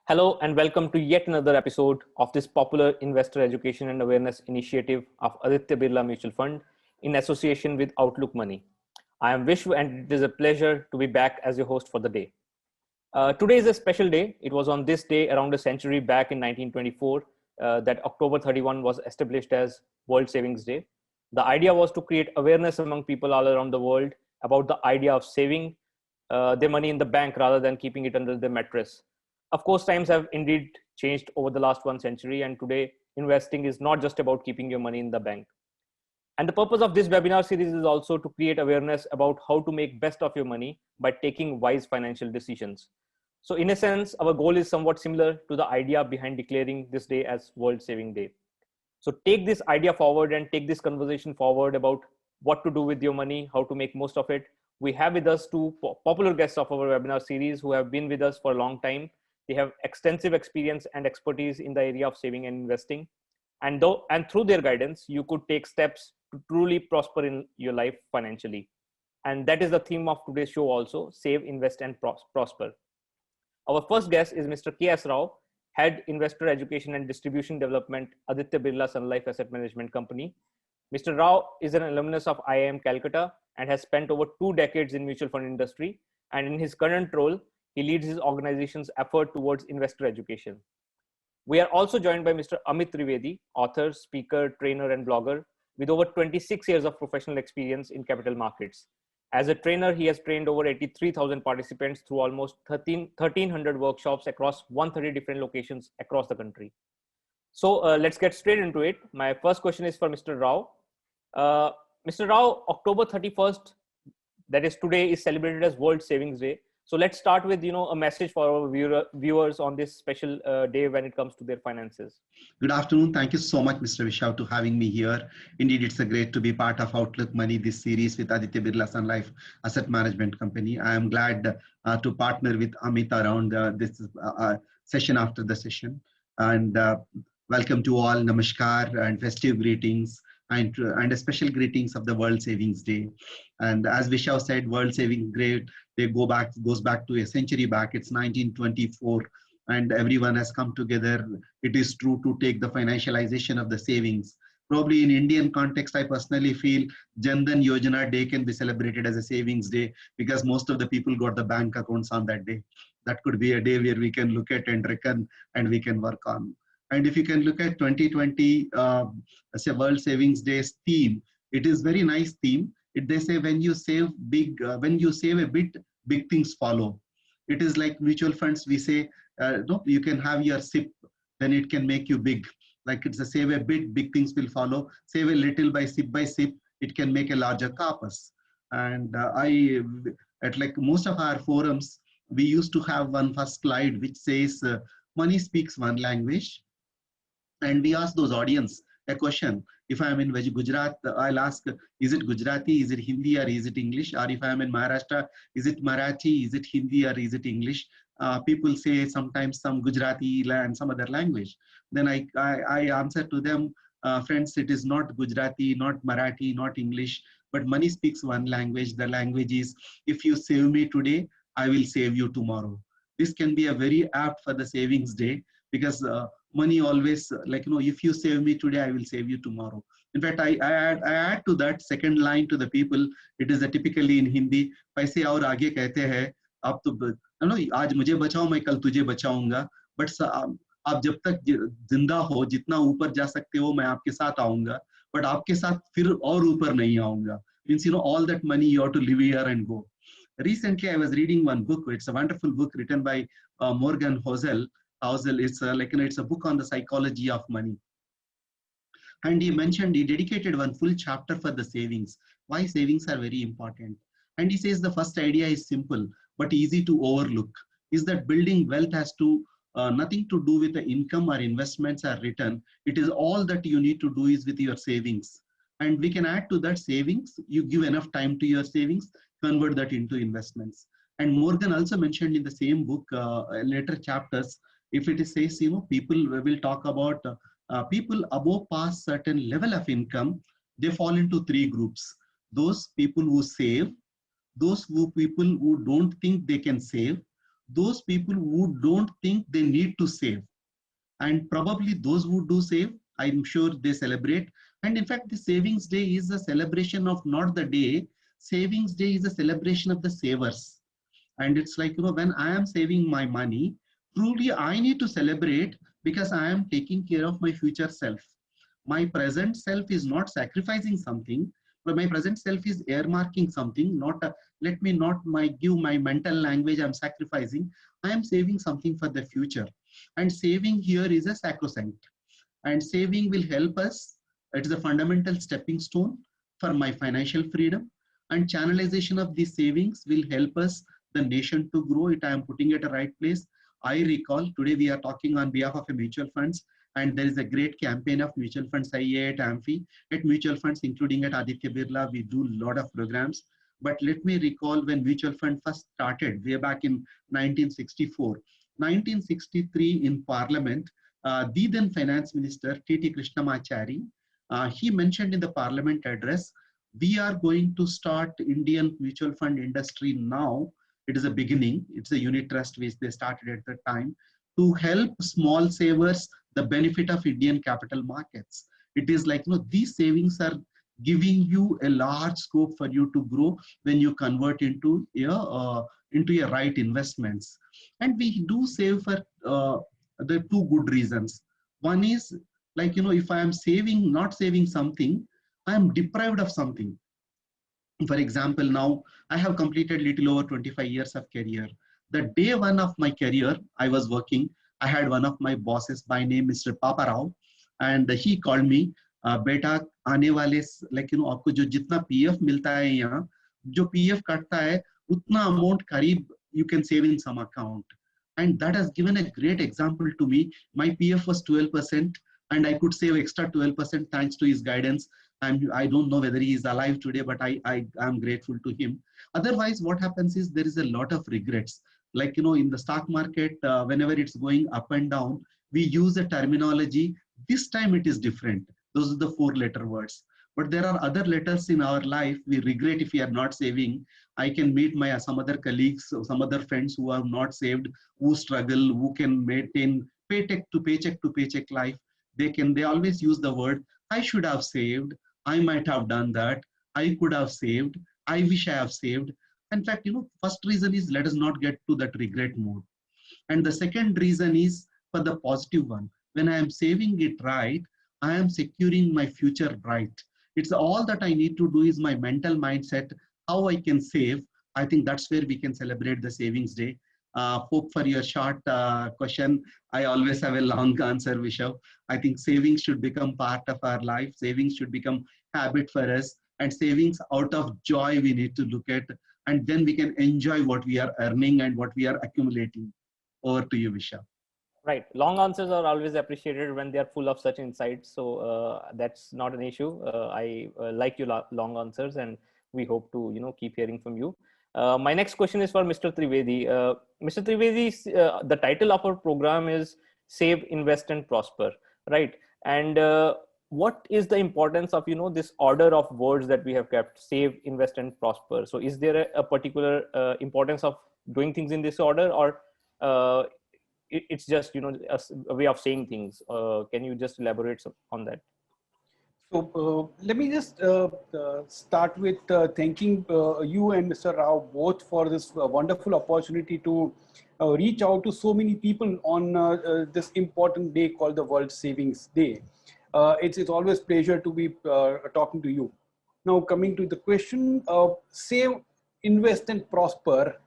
Hello and welcome to yet another episode of this popular investor education and awareness initiative of Aditya Birla Mutual Fund in association with Outlook Money. I am Vishwa and it is a pleasure to be back as your host for the day. Today is a special day. It was on this day around a century back in 1924 that October 31 was established as World Savings Day. The idea was to create awareness among people all around the world about the idea of saving their money in the bank rather than keeping it under the mattress. Of course, times have indeed changed over the last 1 century, and today investing is not just about keeping your money in the bank. And the purpose of this webinar series is also to create awareness about how to make best of your money by taking wise financial decisions. So in a sense, our goal is somewhat similar to the idea behind declaring this day as World Saving Day. So take this idea forward and take this conversation forward about what to do with your money, how to make most of it. We have with us two popular guests of our webinar series who have been with us for a long time. They have extensive experience and expertise in the area of saving and investing. And through their guidance, you could take steps to truly prosper in your life financially. And that is the theme of today's show also: save, invest, and prosper. Our first guest is Mr. K.S. Rao, Head Investor Education and Distribution Development, Aditya Birla Sun Life Asset Management Company. Mr. Rao is an alumnus of IIM Calcutta and has spent over 2 decades in mutual fund industry. And in his current role, he leads his organization's effort towards investor education. We are also joined by Mr. Amit Trivedi, author, speaker, trainer, and blogger with over 26 years of professional experience in capital markets. As a trainer, he has trained over 83,000 participants through almost 1,300 workshops across 130 different locations across the country. So let's get straight into it. My first question is for Mr. Rao. Mr. Rao, October 31st, that is today, is celebrated as World Savings Day. So let's start with a message for our viewers on this special day when it comes to their finances. Good afternoon. Thank you so much, Mr. Vishav, to having me here. Indeed, it's a great to be part of Outlook Money, this series with Aditya Birla Sun Life Asset Management Company. I am glad to partner with Amit around this session after the session. And welcome to all. Namaskar and festive greetings. And a special greetings of the World Savings Day. And as Vishav said, World Savings Day goes back to a century back. It's 1924, and everyone has come together. It is true to take the financialization of the savings. Probably in Indian context, I personally feel Jan Dhan Yojana Day can be celebrated as a savings day because most of the people got the bank accounts on that day. That could be a day where we can look at and reckon and we can work on. And if you can look at 2020 as a World Savings Day's theme, it is very nice theme. They say when you save big, when you save a bit, big things follow. It is like mutual funds. We say, no, you can have your SIP, then it can make you big. Like it's a save a bit, big things will follow. Save a little by SIP, it can make a larger corpus. And at like most of our forums, we used to have one first slide which says, money speaks one language. And we ask those audience a question. If I am in Gujarat, I'll ask, is it Gujarati, is it Hindi, or is it English? Or if I am in Maharashtra, is it Marathi, is it Hindi, or is it English? People say sometimes some Gujarati and some other language. Then I answer to them, friends, it is not Gujarati, not Marathi, not English, but money speaks one language. The language is, if you save me today, I will save you tomorrow. This can be a very apt for the savings day because money always, if you save me today, I will save you tomorrow. In fact, I add to that second line to the people. It is typically in Hindi. पैसे और आगे कहते हैं, आप तो आज मुझे बचाओ, मैं कल तुझे बचाऊंगा. But आप जब तक जिंदा हो, जितना ऊपर जा सकते हो, मैं आपके साथ आऊंगा. But आपके साथ फिर और ऊपर नहीं आऊंगा. Means all that money you have to live here and go. Recently, I was reading one book. It's a wonderful book written by Morgan Housel. It's it's a book on the psychology of money. And he dedicated one full chapter for the savings, why savings are very important. And he says the first idea is simple, but easy to overlook, is that building wealth has to nothing to do with the income or investments or return. It is all that you need to do is with your savings. And we can add to that savings. You give enough time to your savings, convert that into investments. And Morgan also mentioned in the same book, later chapters, if it says, people will talk about people above past certain level of income, they fall into 3 groups. Those people who save, those people who don't think they can save, those people who don't think they need to save. And probably those who do save, I'm sure they celebrate. And in fact, the savings day is a celebration of not the day. Savings day is a celebration of the savers. And it's like, when I am saving my money, truly I need to celebrate because I am taking care of my future self. My present self is not sacrificing something, but my present self is earmarking something. Not let me not give my mental language. I'm sacrificing. I am saving something for the future, and saving here is a sacrosanct. And saving will help us. It is a fundamental stepping stone for my financial freedom. And channelization of these savings will help us, the nation, to grow. It I am putting it at the right place. I recall today we are talking on behalf of a mutual funds, and there is a great campaign of mutual funds IA at AMFI. At mutual funds, including at Aditya Birla, we do a lot of programs. But let me recall when mutual fund first started way back in 1964. 1963 in Parliament, the then Finance Minister, T.T. Krishnamachari, he mentioned in the Parliament address, we are going to start Indian mutual fund industry now. It is a beginning. It's a unit trust which they started at the time to help small savers the benefit of Indian capital markets. It is like, these savings are giving you a large scope for you to grow when you convert into your right investments. And we do save for the two good reasons. One is like, if I am saving, not saving something, I am deprived of something. For example, now I have completed little over 25 years of career. The day one of my career, I was working. I had one of my bosses by name Mr. Papa Rao, and he called me, बेटा आने वाले आपको जो जितना PF मिलता है यहाँ जो पीएफ कटता है उतना अमाउंट करीब you can save in some account. And that has given a great example to me. My PF was 12%, and I could save extra 12% thanks to his guidance. I don't know whether he is alive today, but I am grateful to him. Otherwise, what happens is there is a lot of regrets. Like, in the stock market, whenever it's going up and down, we use a terminology. This time it is different. Those are the 4-letter words. But there are other letters in our life we regret if we are not saving. I can meet my some other colleagues, some other friends who have not saved, who struggle, who can maintain paycheck to paycheck life. They always use the word, I should have saved, I might have done that, I could have saved, I wish I have saved. In fact, first reason is let us not get to that regret mode. And the second reason is for the positive one. When I am saving it right, I am securing my future right. It's all that I need to do is my mental mindset, how I can save. I think that's where we can celebrate the savings day. Hope for your short question. I always have a long answer, Vishav. I think savings should become part of our life. Savings should become habit for us. And savings out of joy we need to look at. And then we can enjoy what we are earning and what we are accumulating. Over to you, Vishav. Right. Long answers are always appreciated when they are full of such insights. So that's not an issue. I like your long answers, and we hope to keep hearing from you. My next question is for Mr. Trivedi. Mr. Trivedi, the title of our program is Save, Invest, and Prosper, right? And what is the importance of this order of words that we have kept: save, invest, and prosper? So is there a particular importance of doing things in this order, or it's just a way of saying things? Can you just elaborate on that? So let me just start with thanking you and Mr. Rao both for this wonderful opportunity to reach out to so many people on this important day called the World Savings Day. It's always pleasure to be talking to you. Now, coming to the question, save, invest, and prosper.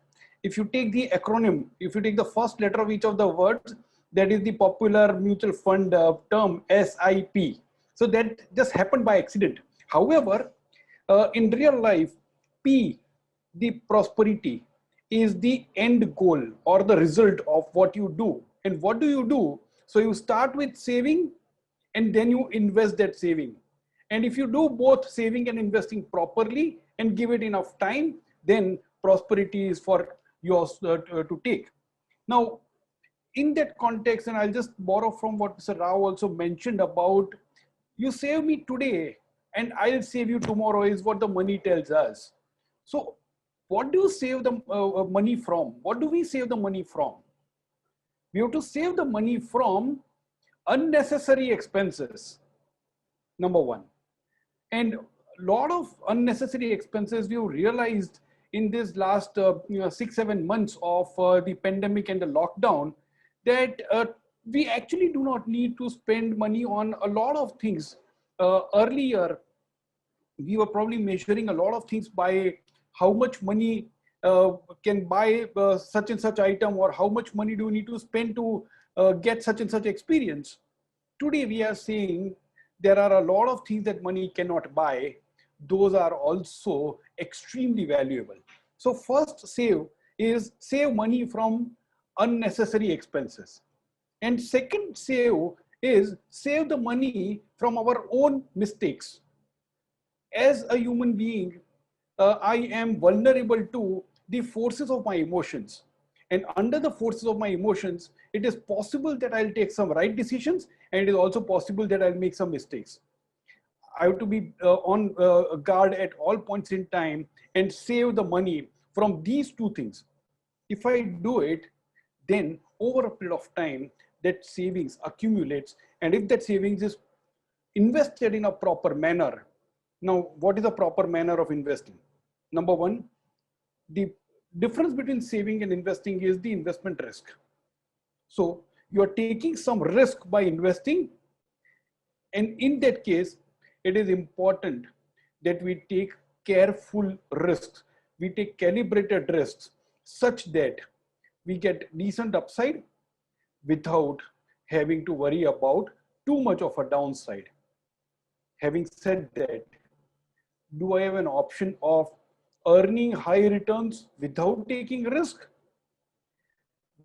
If you take the acronym, if you take the first letter of each of the words, that is the popular mutual fund term SIP. So that just happened by accident. However, in real life, P, the prosperity, is the end goal or the result of what you do. And what do you do? So you start with saving and then you invest that saving. And if you do both saving and investing properly and give it enough time, then prosperity is for yours to take. Now, in that context, and I'll just borrow from what Mr. Rao also mentioned about, you save me today and I'll save you tomorrow, is what the money tells us. So what do you save the money from? What do we save the money from? We have to save the money from unnecessary expenses, number one. And a lot of unnecessary expenses we have realized in this last 6-7 months of the pandemic and the lockdown, that we actually do not need to spend money on a lot of things. Earlier, we were probably measuring a lot of things by how much money can buy such and such item, or how much money do we need to spend to get such and such experience. Today we are saying there are a lot of things that money cannot buy. Those are also extremely valuable. So first save is save money from unnecessary expenses. And second save is save the money from our own mistakes. As a human being, I am vulnerable to the forces of my emotions. And under the forces of my emotions, it is possible that I'll take some right decisions, and it is also possible that I'll make some mistakes. I have to be on guard at all points in time and save the money from these two things. If I do it, then over a period of time, that savings accumulates. And if that savings is invested in a proper manner. Now, what is a proper manner of investing? Number one, the difference between saving and investing is the investment risk. So you are taking some risk by investing. And in that case, it is important that we take careful risks. We take calibrated risks such that we get decent upside without having to worry about too much of a downside. Having said that, do I have an option of earning high returns without taking risk?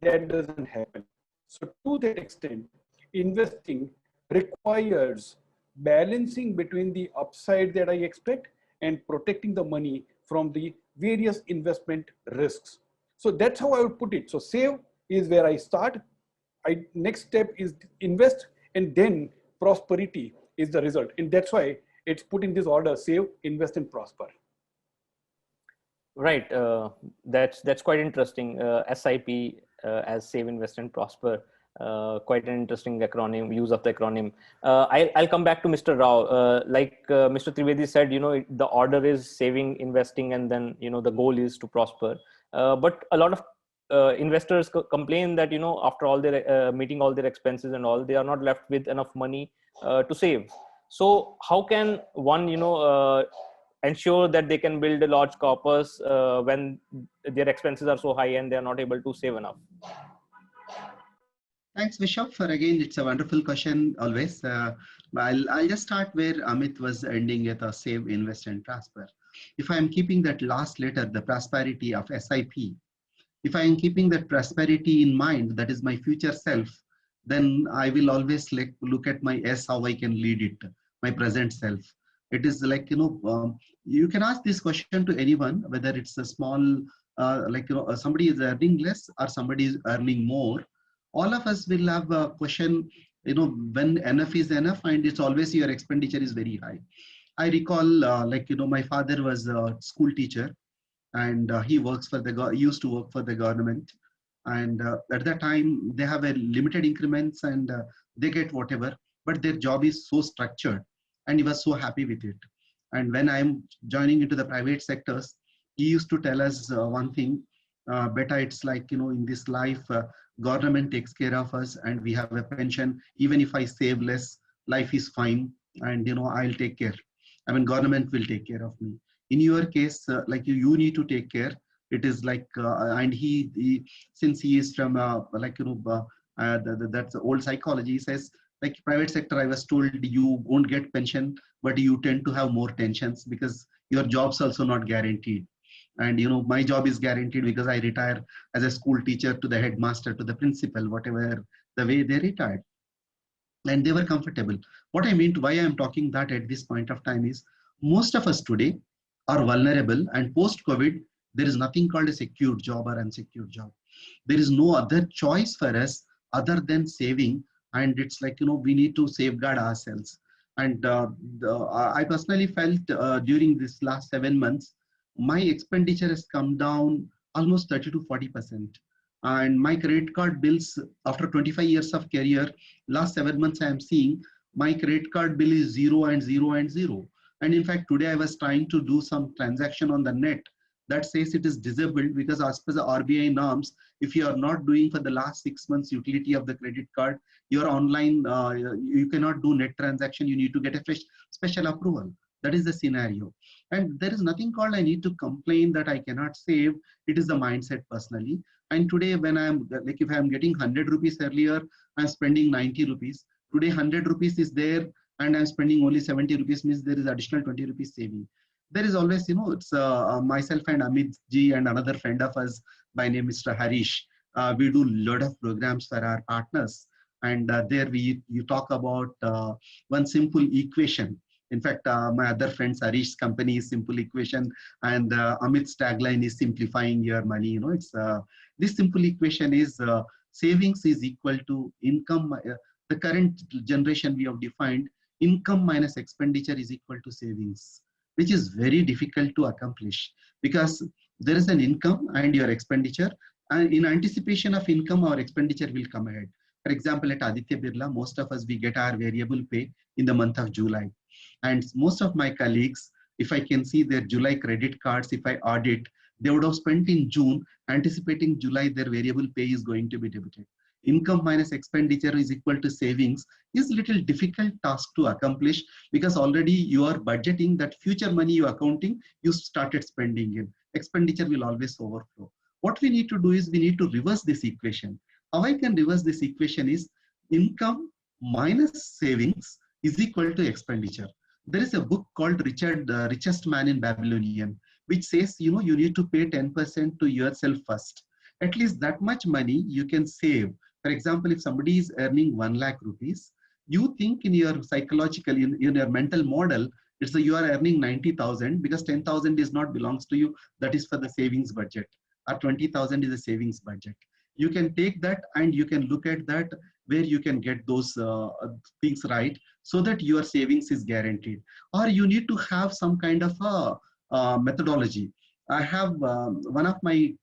That doesn't happen. So to that extent, investing requires balancing between the upside that I expect and protecting the money from the various investment risks. So that's how I would put it. So save is where I start. Next step is invest, and then prosperity is the result. And that's why it's put in this order: save, invest, and prosper. Right. That's quite interesting. SIP, as Save, Invest, and Prosper. Quite an interesting acronym, use of the acronym. I'll come back to Mr. Rao. Like Mr. Trivedi said, the order is saving, investing, and then, the goal is to prosper. But a lot of investors complain that, after all their meeting all their expenses and all, they are not left with enough money to save. So how can one, ensure that they can build a large corpus when their expenses are so high and they are not able to save enough? Thanks, Bishop. For again, it's a wonderful question always. I'll just start where Amit was ending with a save, invest, and prosper. If I'm keeping that last letter, the prosperity of SIP, if I am keeping that prosperity in mind, that is my future self, then I will always look at my S, how I can lead it, my present self. It is like, you can ask this question to anyone, whether it's a small, somebody is earning less or somebody is earning more. All of us will have a question, when enough is enough, and it's always your expenditure is very high. I recall, my father was a school teacher, and he works for used to work for the government. And at that time, they have a limited increments, and they get whatever, but their job is so structured, and he was so happy with it. And when I'm joining into the private sectors, he used to tell us one thing, Beta, it's like, in this life, government takes care of us, and we have a pension. Even if I save less, life is fine, and I'll take care. I mean, government will take care of me. In your case, like you need to take care. It is like, and he since he is from that's old psychology. He says, like, private sector, I was told you won't get pension, but you tend to have more tensions because your job's also not guaranteed. And my job is guaranteed because I retire as a school teacher to the headmaster, to the principal, whatever the way they retired. And they were comfortable. What I mean to why I'm talking that at this point of time is, most of us today are vulnerable, and post-COVID, there is nothing called a secure job or unsecured job. There is no other choice for us other than saving. And it's like, we need to safeguard ourselves. And I personally felt during this last 7 months, my expenditure has come down almost 30 to 40%. And my credit card bills, after 25 years of career, last 7 months I am seeing my credit card bill is zero and zero and zero. And in fact, today I was trying to do some transaction on the net that says it is disabled because as per the RBI norms, if you are not doing for the last 6 months utility of the credit card, your online, you cannot do net transaction. You need to get a fresh special approval. That is the scenario. And there is nothing called I need to complain that I cannot save. It is the mindset personally. And today when I'm like, if I'm getting 100 rupees earlier, I'm spending 90 rupees. Today 100 rupees is there and I'm spending only 70 rupees, means there is additional 20 rupees saving. There is always, it's myself and Amit ji and another friend of us by name Mr. Harish. We do a lot of programs for our partners. And there you talk about one simple equation. In fact, my other friends, Harish's company is simple equation, and Amit's tagline is simplifying your money. It's this simple equation is savings is equal to income. The current generation we have defined income minus expenditure is equal to savings, which is very difficult to accomplish because there is an income and your expenditure, and in anticipation of income, our expenditure will come ahead. For example, at Aditya Birla, most of us, we get our variable pay in the month of July. And most of my colleagues, if I can see their July credit cards, if I audit, they would have spent in June, anticipating July, their variable pay is going to be debited. Income minus expenditure is equal to savings is a little difficult task to accomplish because already you are budgeting that future money you are accounting, you started spending in. Expenditure will always overflow. What we need to do is we need to reverse this equation. How I can reverse this equation is income minus savings is equal to expenditure. There is a book called Richest Man in Babylonian, which says, you need to pay 10% to yourself first. At least that much money you can save. For example, if somebody is earning 1 lakh rupees, you think in your psychological, in your mental model, it's that you are earning 90,000 because 10,000 is not belongs to you. That is for the savings budget, or 20,000 is a savings budget. You can take that and you can look at that where you can get those things right so that your savings is guaranteed. Or you need to have some kind of a methodology. I have one of my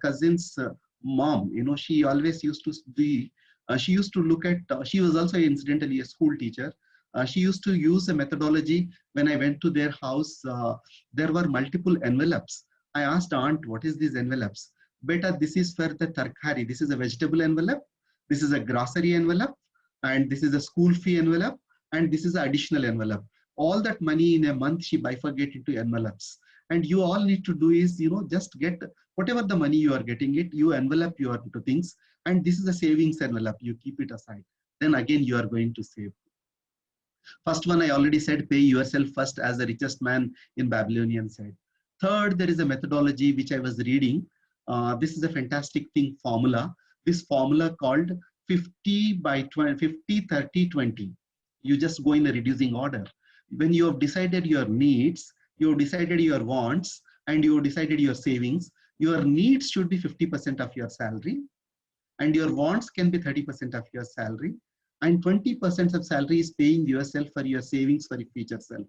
cousins' mom, she always used to be, she used to look at, she was also incidentally a school teacher. She used to use a methodology. When I went to their house, there were multiple envelopes. I asked aunt, what is these envelopes? Beta, this is for the tarkari. This is a vegetable envelope. This is a grocery envelope. And this is a school fee envelope. And this is an additional envelope. All that money in a month, she bifurcated into envelopes. And you all need to do is, just get whatever the money you are getting it, you envelope your things. And this is a savings envelope. You keep it aside. Then again, you are going to save. First one, I already said, pay yourself first, as the richest man in Babylonian said. Third, there is a methodology which I was reading. This is a fantastic thing, formula. This formula called 50 by 20, 50, 30, 20. You just go in a reducing order. When you have decided your needs, you have decided your wants, and you have decided your savings, your needs should be 50% of your salary, and your wants can be 30% of your salary, and 20% of salary is paying yourself for your savings for your future self.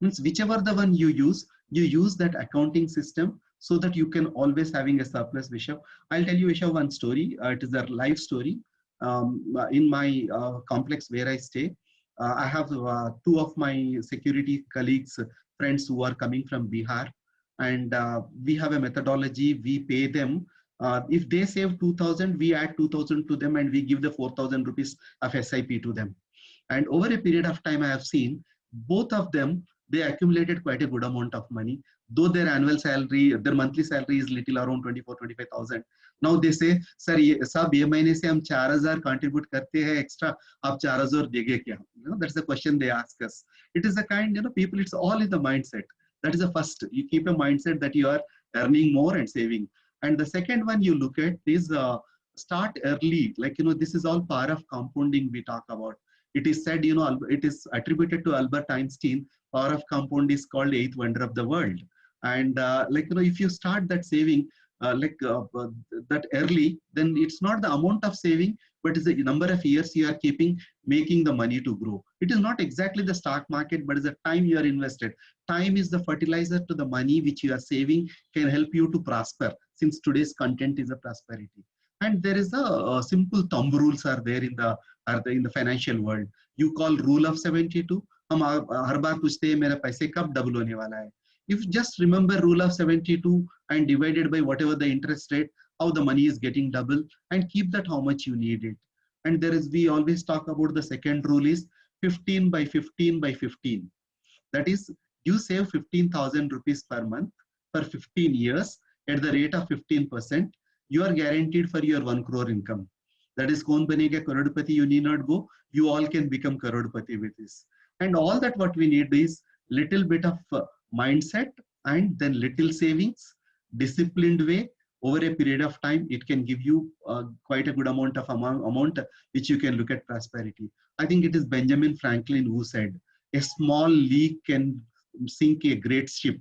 Means whichever the one you use that accounting system so that you can always having a surplus. Vishav, I'll tell you, Vishav, one story. It is a life story. In my complex where I stay, I have two of my security colleagues, friends who are coming from Bihar, and we have a methodology. We pay them. If they save 2,000, we add 2,000 to them, and we give the 4,000 rupees of SIP to them. And over a period of time, I have seen both of them, they accumulated quite a good amount of money. Though their annual salary, their monthly salary is little around 24,000-25,000. Now they say, sir, sab ye mahine se hum 4,000 contribute karte hai extra, aap 4,000 dege kya? That's the question they ask us. It is a kind, people, it's all in the mindset. That is the first. You keep a mindset that you are earning more and saving. And the second one you look at is start early. Like, this is all power of compounding we talk about. It is said, it is attributed to Albert Einstein, power of compound is called eighth wonder of the world. And if you start that saving, that early, then it's not the amount of saving, but it's the number of years you are keeping, making the money to grow. It is not exactly the stock market, but it's the time you are invested. Time is the fertilizer to the money which you are saving, can help you to prosper, since today's content is a prosperity. And there is a simple thumb rules are there in the financial world. You call rule of 72. हम हर बार पूछते हैं मेरा पैसे कब double होने वाला है. If just remember rule of 72 and divided by whatever the interest rate, how the money is getting double, and keep that how much you need it. And there is, we always talk about the second rule is 15 by 15 by 15. That is, you save 15,000 rupees per month for 15 years at the rate of 15%. You are guaranteed for your 1 crore income. That is, kaun banega karodpati, you need not go. You all can become karodpati with this. And all that what we need is little bit of mindset, and then little savings, disciplined way over a period of time. It can give you quite a good amount which you can look at prosperity. I think it is Benjamin Franklin who said, a small leak can sink a great ship.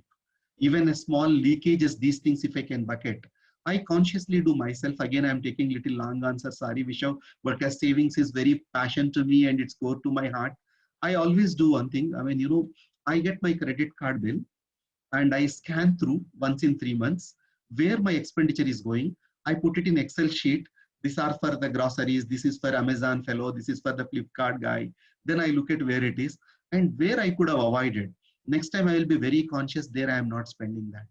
Even a small leakages, these things if I can bucket. I consciously do myself. Again, I'm taking little long answer, sorry Vishav, but as savings is very passion to me and it's core to my heart. I always do one thing. I mean, I get my credit card bill and I scan through once in 3 months where my expenditure is going. I put it in Excel sheet. These are for the groceries. This is for Amazon fellow. This is for the Flipkart guy. Then I look at where it is and where I could have avoided. Next time I will be very conscious there I am not spending that.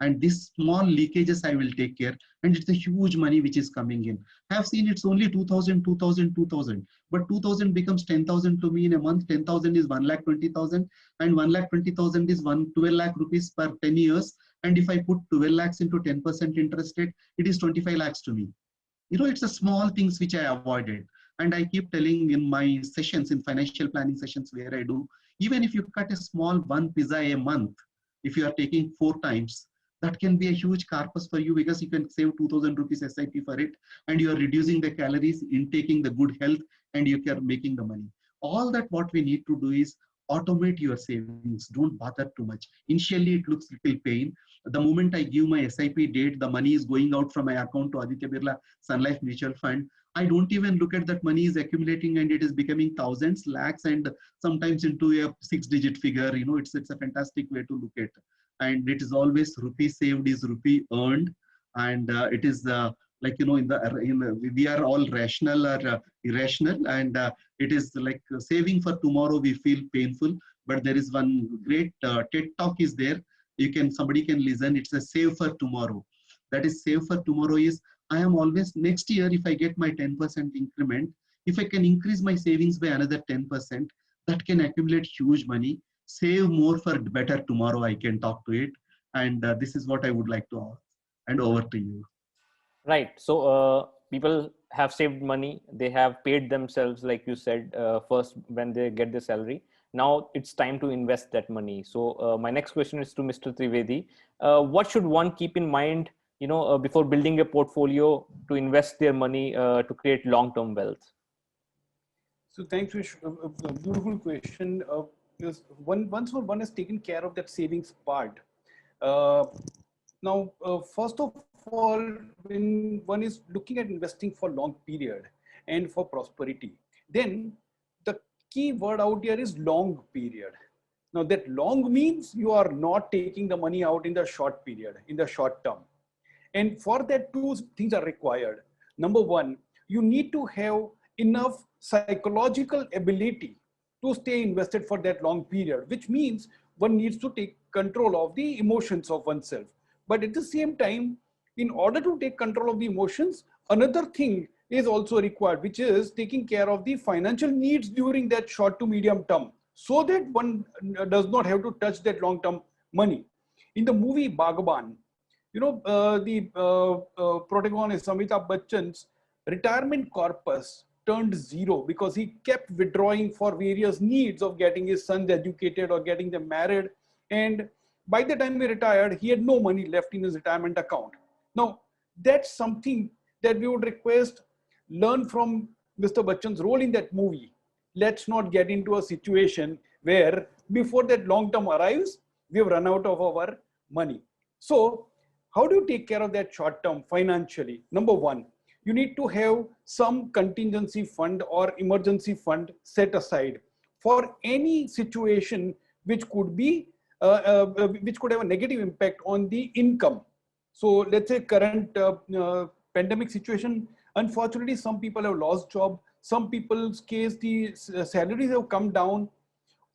And these small leakages I will take care, and it's a huge money which is coming in. I have seen it's only 2,000, 2,000, 2,000, but 2,000 becomes 10,000 to me in a month. 10,000 is 1,20,000, and 1,20,000 is 12 lakh rupees per 10 years. And if I put 12 lakhs into 10% interest rate, it is 25 lakhs to me. It's a small things which I avoided. And I keep telling in my sessions, in financial planning sessions where I do, even if you cut a small one pizza a month, if you are taking 4 times, that can be a huge corpus for you, because you can save 2,000 rupees SIP for it, and you are reducing the calories, intaking the good health, and you are making the money. All that what we need to do is automate your savings. Don't bother too much. Initially, it looks little pain. The moment I give my SIP date, the money is going out from my account to Aditya Birla Sun Life Mutual Fund. I don't even look at that money is accumulating, and it is becoming thousands, lakhs, and sometimes into a 6-digit figure. It's a fantastic way to look at. And it is always rupee saved is rupee earned, and it is we are all rational or irrational, and it is like saving for tomorrow. We feel painful, but there is one great TED talk is there. Somebody can listen. It's a save for tomorrow. That is, save for tomorrow is, I am always next year, if I get my 10% increment, if I can increase my savings by another 10%, that can accumulate huge money. Save more for better tomorrow. I can talk to it. And this is what I would like to ask. And over to you. Right. So people have saved money. They have paid themselves, like you said, first when they get the salary. Now it's time to invest that money. So my next question is to Mr. Trivedi. What should one keep in mind, before building a portfolio to invest their money to create long-term wealth? So thanks, Vish. A beautiful question. Because once one has taken care of that savings part, now first of all, when one is looking at investing for long period and for prosperity, then the key word out here is long period. Now that long means you are not taking the money out in the short period, in the short term. And for that, 2 things are required. Number one, you need to have enough psychological ability to stay invested for that long period, which means one needs to take control of the emotions of oneself. But at the same time, in order to take control of the emotions, another thing is also required, which is taking care of the financial needs during that short to medium term, so that one does not have to touch that long-term money. In the movie Bhagwan, the protagonist Amitabh Bachchan's retirement corpus turned zero because he kept withdrawing for various needs of getting his sons educated or getting them married. And by the time he retired, he had no money left in his retirement account. Now, that's something that we would request, learn from Mr. Bachchan's role in that movie. Let's not get into a situation where before that long term arrives, we have run out of our money. So How do you take care of that short term financially? Number one, you need to have some contingency fund or emergency fund set aside for any situation which could be which could have a negative impact on the income. So let's say current pandemic situation, unfortunately some people have lost job, some people's case the salaries have come down,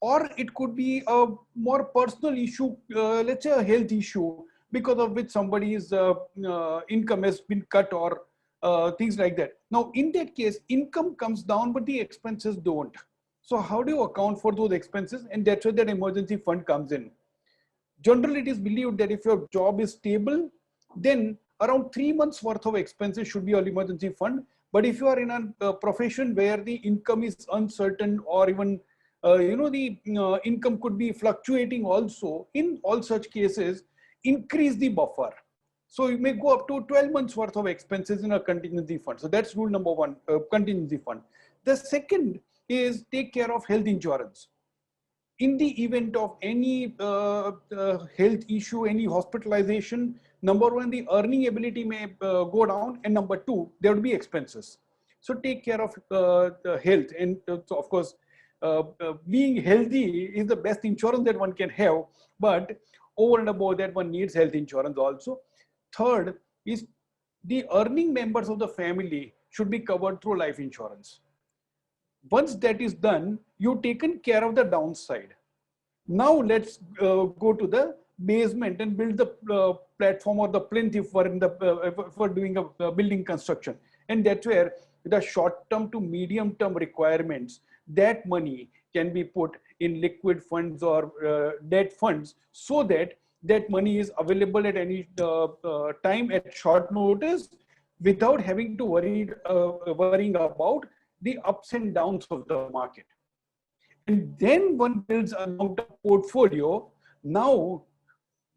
or it could be a more personal issue, let's say a health issue, because of which somebody's income has been cut, or things like that. Now, in that case, income comes down, but the expenses don't. So how do you account for those expenses? And that's where that emergency fund comes in. Generally, it is believed that if your job is stable, then around 3 months worth of expenses should be your emergency fund. But if you are in a profession where the income is uncertain, or even the income could be fluctuating also, in all such cases, increase the buffer. So you may go up to 12 months worth of expenses in a contingency fund. So that's rule number one, contingency fund. The second is take care of health insurance. In the event of any health issue, any hospitalization, number one, the earning ability may go down, and number two, there will be expenses. So take care of the health, and so of course, being healthy is the best insurance that one can have, but over and above that, one needs health insurance also. Third is the earning members of the family should be covered through life insurance. Once that is done, you've taken care of the downside. Now let's go to the basement and build the platform or the plinth if we're, if we're doing a building construction. And that's where the short-term to medium-term requirements, that money can be put in liquid funds or debt funds, so that that money is available at any time at short notice, without having to worrying about the ups and downs of the market. And then one builds a long-term portfolio. Now,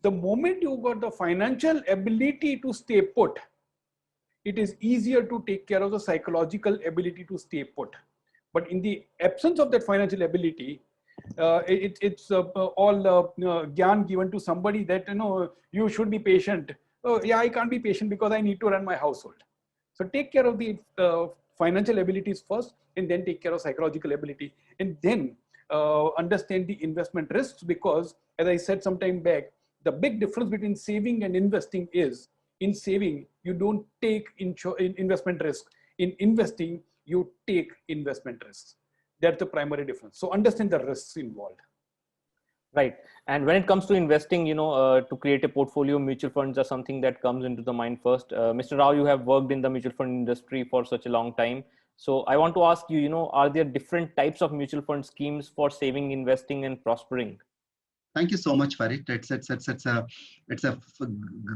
the moment you got the financial ability to stay put, it is easier to take care of the psychological ability to stay put. But in the absence of that financial ability, it's all gyan given to somebody that, you should be patient. Oh, yeah, I can't be patient because I need to run my household. So take care of the financial abilities first, and then take care of psychological ability, and then understand the investment risks. Because as I said some time back, the big difference between saving and investing is, in saving, you don't take investment risk. In investing, you take investment risks. That's the primary difference. So understand the risks involved. Right. And when it comes to investing, to create a portfolio, mutual funds are something that comes into the mind first. Mr. Rao, you have worked in the mutual fund industry for such a long time. So I want to ask you, are there different types of mutual fund schemes for saving, investing, and prospering? Thank you so much for it. It's a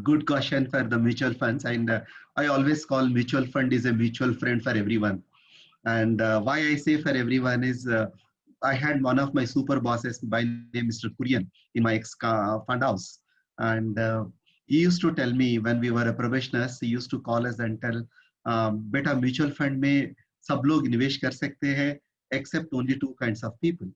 good question for the mutual funds. And I always call mutual fund is a mutual friend for everyone. And why I say for everyone is, I had one of my super bosses by name Mr. Kurian in my fund house. And he used to tell me when we were professionals, he used to call us and tell, beta mutual fund mein sab log nivesh kar sakte hai, except only two kinds of people.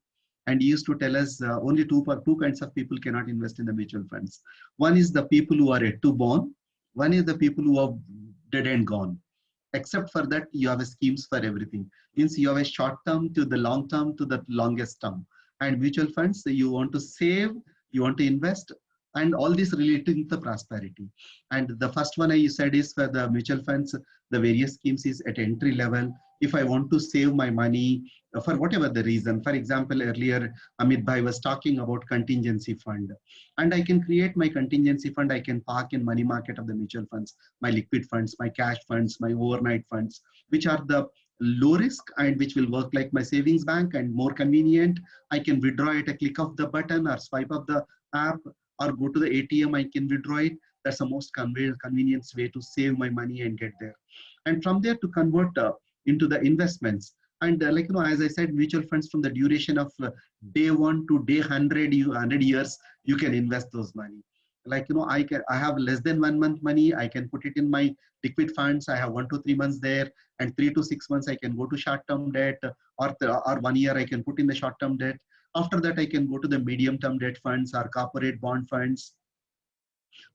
And he used to tell us only two kinds of people cannot invest in the mutual funds. One is the people who are yet to born. One is the people who are dead and gone. Except for that, you have schemes for everything. Means you have a short term to the long term to the longest term. And mutual funds, you want to save, you want to invest, and all this relating to prosperity. And the first one I said is for the mutual funds, the various schemes is at entry level. If I want to save my money for whatever the reason, for example, earlier Amit Bhai was talking about contingency fund, and I can create my contingency fund. I can park in money market of the mutual funds, my liquid funds, my cash funds, my overnight funds, which are the low risk and which will work like my savings bank and more convenient. I can withdraw at a click of the button or swipe of the app, or go to the ATM, I can withdraw it. That's the most convenient way to save my money and get there. And from there to convert into the investments. And as I said, mutual funds from the duration of day 1 to day 100 years, you can invest those money. I have less than 1 month money, I can put it in my liquid funds. I have 1 to 3 months there, and 3 to 6 months I can go to short-term debt, or 1 year I can put in the short-term debt. After that, I can go to the medium-term debt funds or corporate bond funds.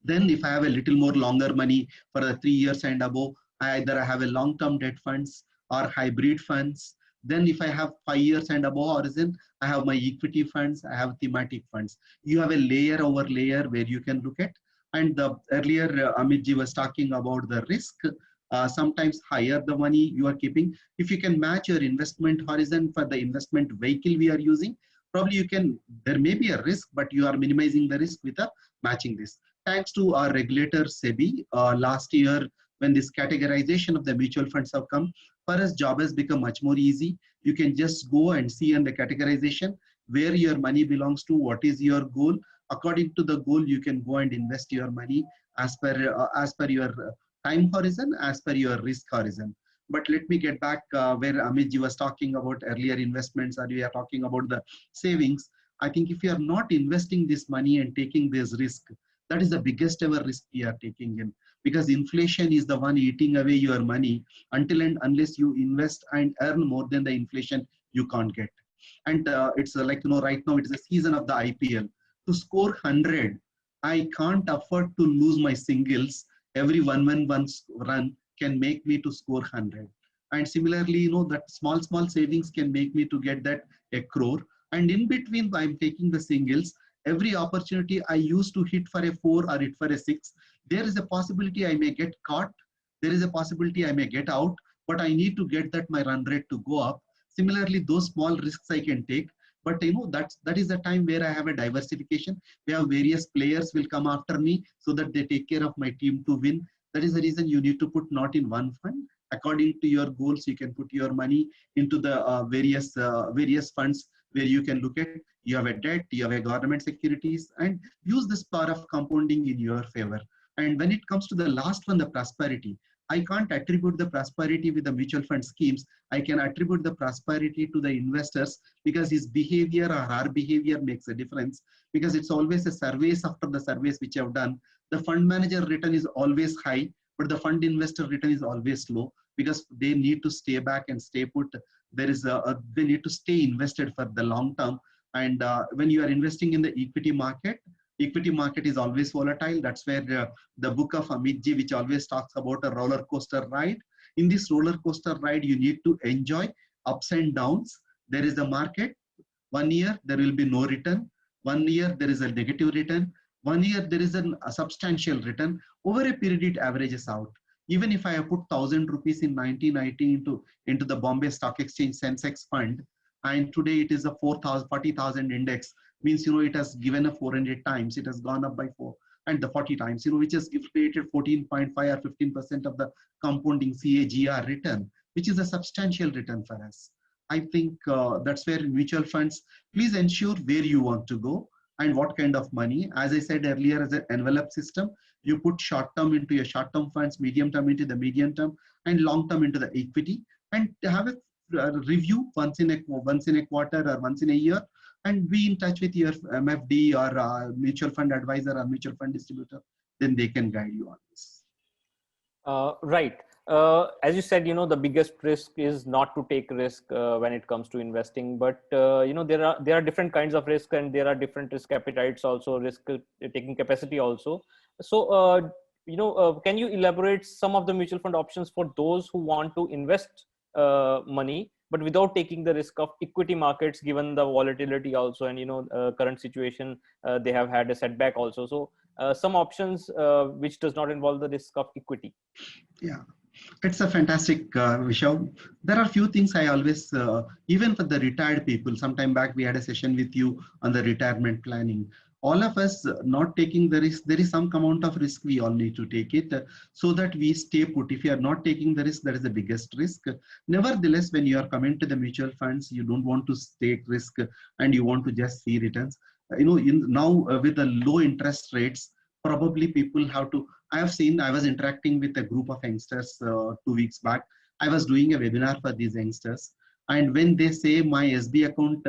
Then if I have a little more longer money for the 3 years and above, I have a long-term debt funds or hybrid funds. Then if I have 5 years and above horizon, I have my equity funds, I have thematic funds. You have a layer over layer where you can look at. And the earlier Amit ji was talking about the risk. Sometimes higher the money you are keeping. If you can match your investment horizon for the investment vehicle we are using, probably you can, there may be a risk, but you are minimizing the risk with a matching this. Thanks to our regulator SEBI, last year when this categorization of the mutual funds have come, for us job has become much more easy. You can just go and see on the categorization where your money belongs to, what is your goal. According to the goal, you can go and invest your money as per your time horizon, as per your risk horizon. But let me get back where Amit ji was talking about earlier investments, or we are talking about the savings. I think if you are not investing this money and taking this risk, that is the biggest ever risk we are taking in, because inflation is the one eating away your money. Until and unless you invest and earn more than the inflation, you can't get. And it's like, right now it is a season of the IPL. To score 100, I can't afford to lose my singles. Every one run can make me to score 100. And similarly, that small savings can make me to get that a crore. And in between, I'm taking the singles. Every opportunity I used to hit for a 4 or hit for a 6, there is a possibility I may get caught. There is a possibility I may get out, but I need to get that my run rate to go up. Similarly, those small risks I can take, but that is the time where I have a diversification. We have various players will come after me so that they take care of my team to win. That is the reason you need to put not in one fund. According to your goals, you can put your money into the various funds where you can look at, you have a debt, you have a government securities, and use this power of compounding in your favor. And when it comes to the last one, the prosperity, I can't attribute the prosperity with the mutual fund schemes. I can attribute the prosperity to the investors, because his behavior or our behavior makes a difference. Because it's always a surveys after the surveys which I've done. The fund manager return is always high, but the fund investor return is always low, because they need to stay back and stay put. They need to stay invested for the long term. And when you are investing in the equity market is always volatile. That's where the book of Amit ji, which always talks about a roller coaster ride. In this roller coaster ride, you need to enjoy ups and downs. There is a market. 1 year, there will be no return. 1 year, there is a negative return. 1 year, there is a substantial return. Over a period, it averages out. Even if I have put 1,000 rupees in 1990 into the Bombay Stock Exchange Sensex fund, and today it is a 40,000 index, means it has given a 400 times, it has gone up by 4 and the 40 times, which has created 14.5 or 15% of the compounding CAGR return, which is a substantial return for us. I think that's where in mutual funds, please ensure where you want to go and what kind of money. As I said earlier, as an envelope system, you put short term into your short term funds, medium term into the medium term, and long term into the equity, and have a review once in a quarter or once in a year, and be in touch with your MFD or mutual fund advisor or mutual fund distributor. Then they can guide you on this. Right. As you said, the biggest risk is not to take risk when it comes to investing. But there are different kinds of risk, and there are different risk appetites also, risk taking capacity also. So can you elaborate some of the mutual fund options for those who want to invest money, but without taking the risk of equity markets, given the volatility also, and current situation, they have had a setback also. So some options which does not involve the risk of equity. Yeah, it's a fantastic Vishav. There are few things I always, even for the retired people, sometime back we had a session with you on the retirement planning. All of us not taking the risk, there is some amount of risk we all need to take it so that we stay put. If you are not taking the risk, that is the biggest risk. Nevertheless, when you are coming to the mutual funds, you don't want to take risk and you want to just see returns. Now with the low interest rates, probably people have to, I was interacting with a group of youngsters 2 weeks back. I was doing a webinar for these youngsters. And when they say my SB account,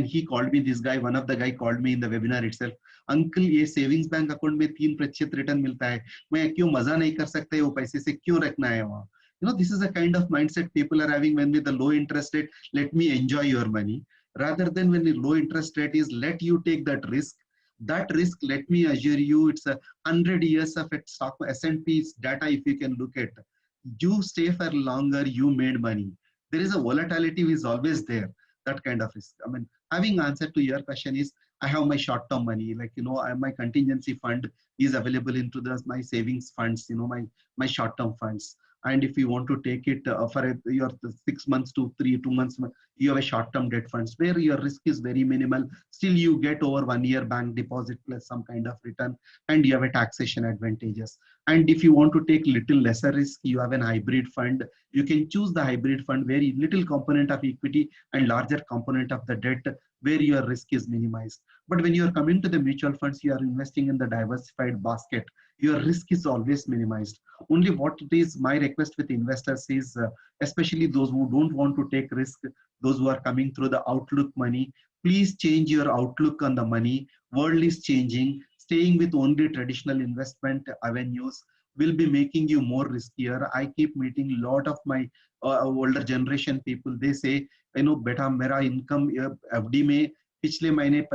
he called me, this guy, one of the guy called me in the webinar itself. Uncle, ये savings bank account में 3% return मिलता है. मैं क्यों मजा नहीं कर सकते वो पैसे से क्यों रखना है वहाँ? This is the kind of mindset people are having when with the low interest rate, let me enjoy your money. Rather than when the low interest rate is, let you take that risk. That risk, let me assure you, it's 100 years of it stock S&P's data. If you can look at, you stay for longer, you made money. There is a volatility is always there. That kind of risk. I mean, having answer to your question is, I have my short-term money, like, my contingency fund is available into my savings funds, my short-term funds. And if you want to take it for your 6 months to 2 months, you have a short-term debt funds where your risk is very minimal. Still, you get over 1 year bank deposit plus some kind of return, and you have a taxation advantages. And if you want to take little lesser risk, you have an hybrid fund. You can choose the hybrid fund, very little component of equity and larger component of the debt, where your risk is minimized. But when you are coming to the mutual funds, you are investing in the diversified basket. Your risk is always minimized. Only what it is, my request with investors is, especially those who don't want to take risk, those who are coming through the outlook money, please change your outlook on the money. World is changing. Staying with only traditional investment avenues will be making you more riskier. I keep meeting a lot of my older generation people. They say, बेटा मेरा income FD में पिछले महीने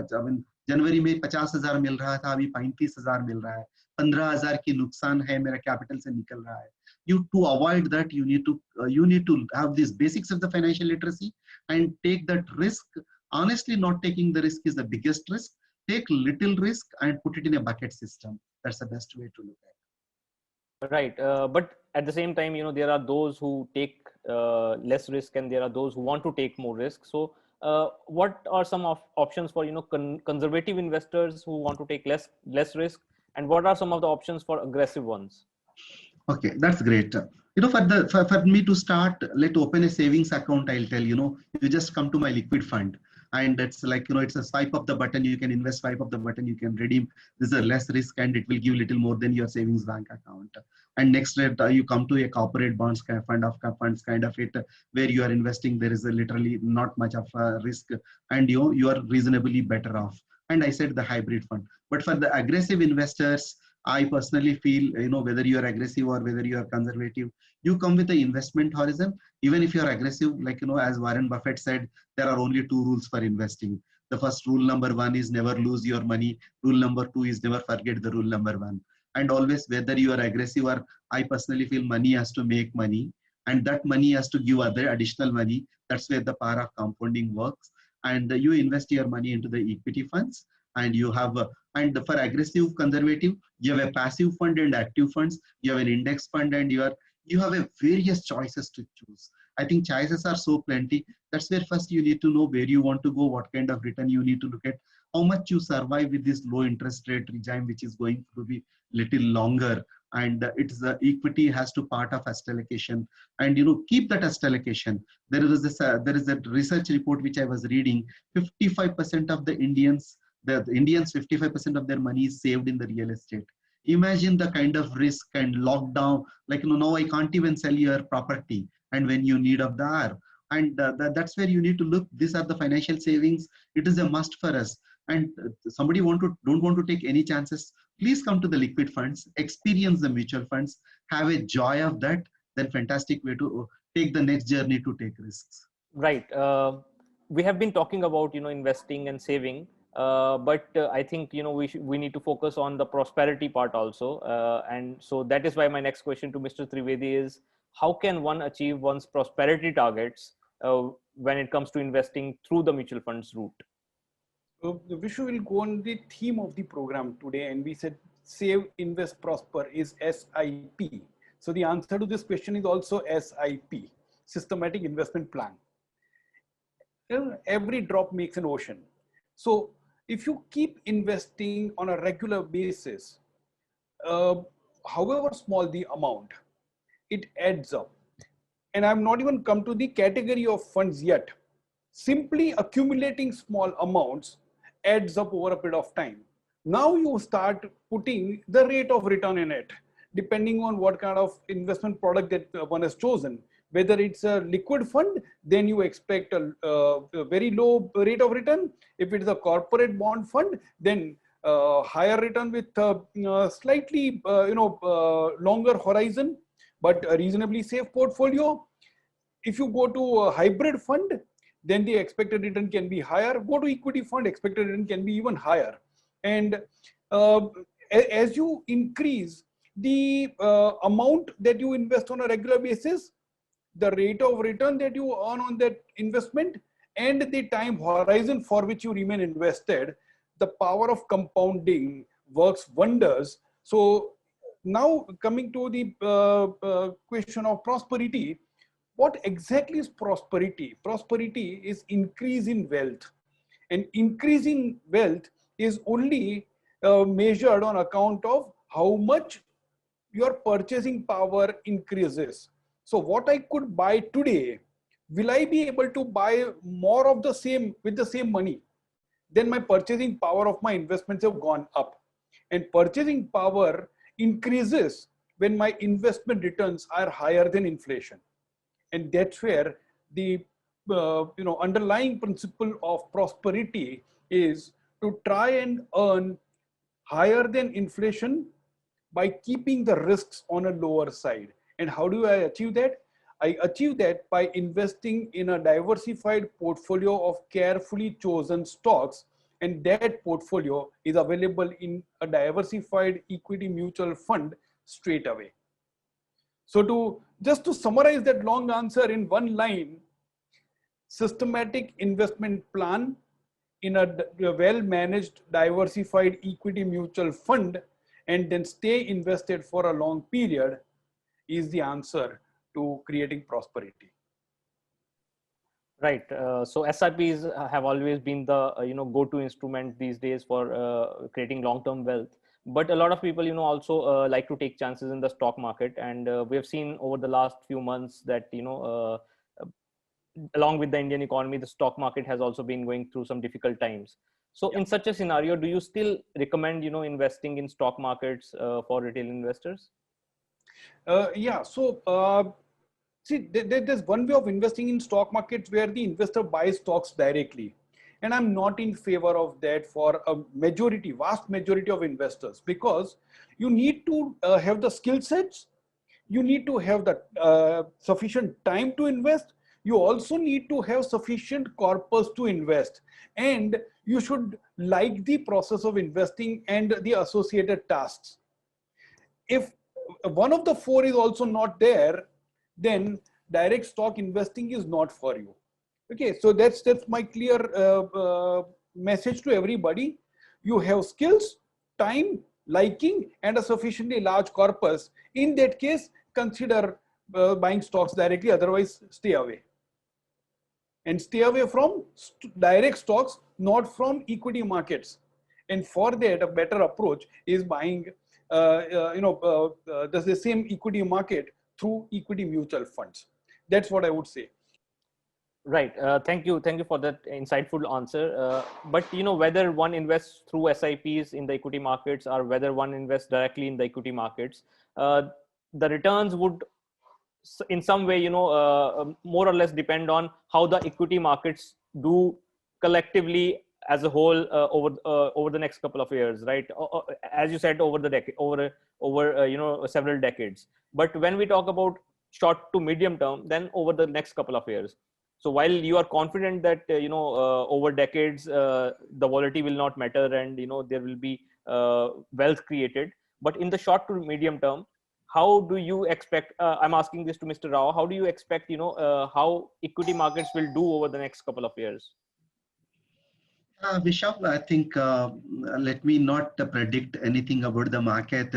जनवरी में 50,000 मिल रहा था, अभी 35,000 मिल रहा है, 15,000 की नुकसान है, मेरा कैपिटल से निकल रहा है. You, to avoid that, you need to have these basics of the financial literacy and take that risk. Honestly, not taking the risk is the biggest risk. Take little risk and put it in a bucket system. That's the best way to look at it. Right. But at the same time, there are those who take less risk, and there are those who want to take more risk. So what are some options for conservative investors who want to take less risk, and what are some of the options for aggressive ones? Okay, that's great. For me to start, let open a savings account. I'll tell you just come to my liquid fund, and it's like it's a swipe of the button. You can invest, swipe of the button, you can redeem. This is a less risk, and it will give little more than your savings bank account. And next, you come to a corporate bonds kind of funds kind of it, where you are investing. There is literally not much of a risk, and you are reasonably better off. And I said the hybrid fund. But for the aggressive investors, I personally feel, whether you are aggressive or whether you are conservative, you come with the investment horizon. Even if you are aggressive, like, as Warren Buffett said, there are only 2 rules for investing. The first rule number 1 is never lose your money. Rule number 2 is never forget the rule number 1. And always, whether you are aggressive or, I personally feel money has to make money, and that money has to give other additional money. That's where the power of compounding works. And you invest your money into the equity funds, and you have and for aggressive conservative, you have a passive fund and active funds. You have an index fund, and you have a various choices to choose. I think choices are so plenty. That's where first you need to know where you want to go, what kind of return you need to look at, how much you survive with this low interest rate regime, which is going to be little longer. And it's the equity has to part of asset allocation, and keep that asset allocation. There is a research report which I was reading. 55% of the Indians 55% of their money is saved in the real estate. Imagine the kind of risk and lockdown, like, now I can't even sell your property, and when you need of the hour. And that's where you need to look. These are the financial savings. It is a must for us. And somebody don't want to take any chances, please come to the liquid funds, experience the mutual funds, have a joy of that. Then fantastic way to take the next journey to take risks. Right. We have been talking about investing and saving, but I think we need to focus on the prosperity part also, and so that is why my next question to Mr. Trivedi is, how can one achieve one's prosperity targets when it comes to investing through the mutual funds route? Vishu will go on the theme of the program today, and we said Save, Invest, Prosper is SIP. So the answer to this question is also SIP, Systematic Investment Plan. Every drop makes an ocean. So if you keep investing on a regular basis, however small the amount, it adds up. And I've not even come to the category of funds yet. Simply accumulating small amounts adds up over a period of time. Now you start putting the rate of return in it, depending on what kind of investment product that one has chosen. Whether it's a liquid fund, then you expect a very low rate of return. If it is a corporate bond fund, then higher return with slightly longer horizon, but a reasonably safe portfolio. If you go to a hybrid fund, then the expected return can be higher. Go to equity fund, expected return can be even higher. And as you increase the amount that you invest on a regular basis, the rate of return that you earn on that investment, and the time horizon for which you remain invested, the power of compounding works wonders. So now coming to the question of prosperity, what exactly is prosperity? Prosperity is increase in wealth, and increase in wealth is only measured on account of how much your purchasing power increases. So what I could buy today, will I be able to buy more of the same with the same money? Then my purchasing power of my investments have gone up. And purchasing power increases when my investment returns are higher than inflation. And that's where the underlying principle of prosperity is to try and earn higher than inflation by keeping the risks on a lower side. And how do I achieve that? I achieve that by investing in a diversified portfolio of carefully chosen stocks, and that portfolio is available in a diversified equity mutual fund straight away. So just to summarize that long answer in one line, systematic investment plan in a well-managed diversified equity mutual fund, and then stay invested for a long period, is the answer to creating prosperity. Right. So SIPs have always been the go-to instrument these days for creating long-term wealth. But a lot of people also like to take chances in the stock market, and we have seen over the last few months that along with the Indian economy, the stock market has also been going through some difficult times. So in such a scenario, do you still recommend investing in stock markets for retail investors? Yeah. So see, there's one way of investing in stock markets where the investor buys stocks directly. And I'm not in favor of that for a vast majority of investors, because you need to have the skill sets, you need to have the sufficient time to invest, you also need to have sufficient corpus to invest, and you should like the process of investing and the associated tasks. If one of the four is also not there, then direct stock investing is not for you. Okay, so that's my clear message to everybody. You have skills, time, liking, and a sufficiently large corpus. In that case, consider buying stocks directly, otherwise stay away. And stay away from direct stocks, not from equity markets. And for that, a better approach is buying the same equity market through equity mutual funds. That's what I would say. Right. Thank you for that insightful answer. But whether one invests through SIPs in the equity markets or whether one invests directly in the equity markets, the returns would in some way more or less depend on how the equity markets do collectively as a whole over the next couple of years, right? As you said, over the decade, over several decades. But when we talk about short to medium term, then over the next couple of years. So while you are confident that over decades the volatility will not matter, and there will be wealth created, but in the short to medium term, how do you expect? I'm asking this to Mr. Rao. How do you expect how equity markets will do over the next couple of years? Vishal, I think let me not predict anything about the market,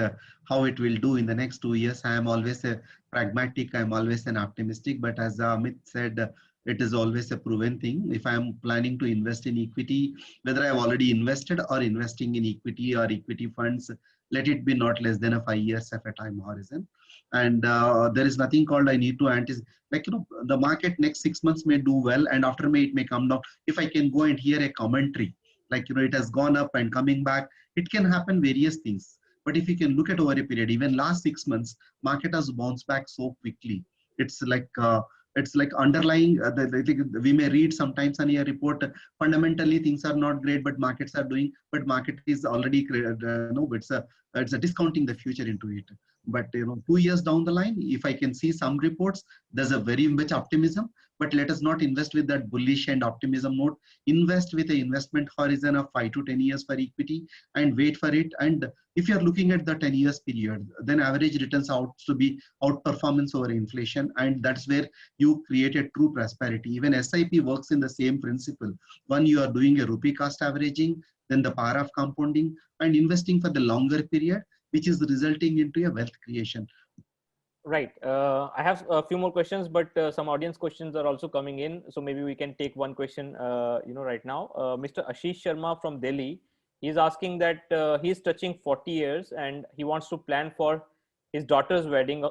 how it will do in the next 2 years. I am always a pragmatic, I'm always an optimistic, but as Amit said, it is always a proven thing. If I'm planning to invest in equity, whether I've already invested or investing in equity or equity funds, let it be not less than 5 years of a time horizon. And there is nothing called I need to anticipate. Like, the market next 6 months may do well, and after May it may come down. If I can go and hear a commentary, like, it has gone up and coming back, it can happen various things. But if you can look at over a period, even last 6 months, market has bounced back so quickly. It's like underlying, we may read sometimes on a report, fundamentally things are not great, but markets are doing, but market is already, it's a discounting the future into it. But 2 years down the line, if I can see some reports, there's a very much optimism. But let us not invest with that bullish and optimism mode. Invest with an investment horizon of 5 to 10 years for equity and wait for it. And if you're looking at the 10 years period, then average returns out to be outperformance over inflation. And that's where you create a true prosperity. Even SIP works in the same principle. One, you are doing a rupee cost averaging, then the power of compounding and investing for the longer period, which is resulting into a wealth creation. Right. I have a few more questions, but some audience questions are also coming in. So maybe we can take one question, right now. Mr. Ashish Sharma from Delhi, he's asking that he's touching 40 years and he wants to plan for his daughter's wedding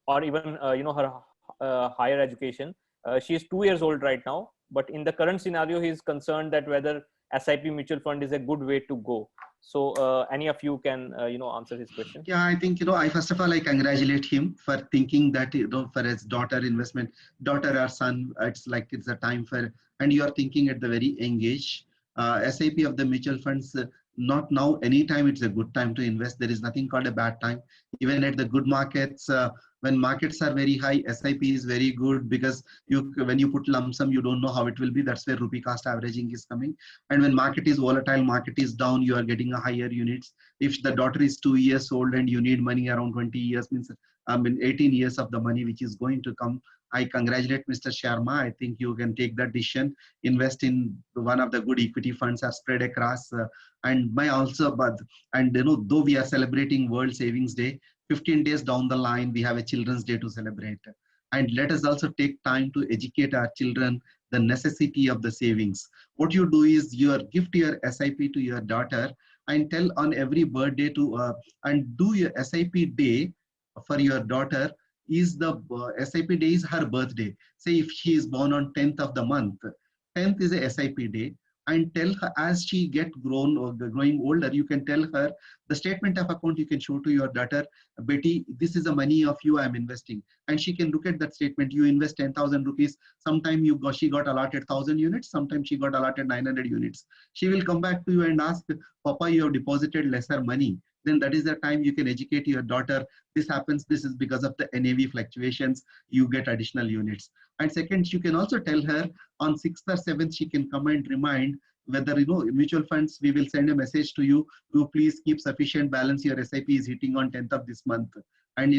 or even, her higher education. She is 2 years old right now, but in the current scenario, he's concerned that whether SIP mutual fund is a good way to go. So any of you can, answer his question. Yeah, I think, I first of all, I congratulate him for thinking that, for his daughter investment, daughter or son, it's like it's a time for, and you are thinking at the very young age. SIP of the mutual funds, not now, anytime it's a good time to invest. There is nothing called a bad time. Even at the good markets, when markets are very high, SIP is very good because when you put lump sum, you don't know how it will be. That's where rupee cost averaging is coming. And when market is volatile, market is down, you are getting a higher units. If the daughter is 2 years old and you need money around 20 years, means 18 years of the money which is going to come, I congratulate Mr. Sharma. I think you can take that decision, invest in one of the good equity funds are spread across. And my also, and though we are celebrating World Savings Day, 15 days down the line, we have a Children's Day to celebrate. And let us also take time to educate our children the necessity of the savings. What you do is you gift your SIP to your daughter and tell on every birthday to, and do your SIP day for your daughter is the SIP day is her birthday. Say if she is born on 10th of the month, 10th is a SIP day, and tell her as she get grown or growing older, you can tell her the statement of account you can show to your daughter, Betty, this is the money of you I'm investing. And she can look at that statement. You invest 10,000 rupees. Sometime she got allotted 1,000 units. Sometimes she got allotted 900 units. She will come back to you and ask, Papa, you have deposited lesser money. Then that is the time you can educate your daughter. This happens. This is because of the NAV fluctuations. You get additional units. And second, you can also tell her on 6th or 7th, she can come and remind whether, mutual funds, we will send a message to you to please keep sufficient balance. Your SIP is hitting on 10th of this month. And,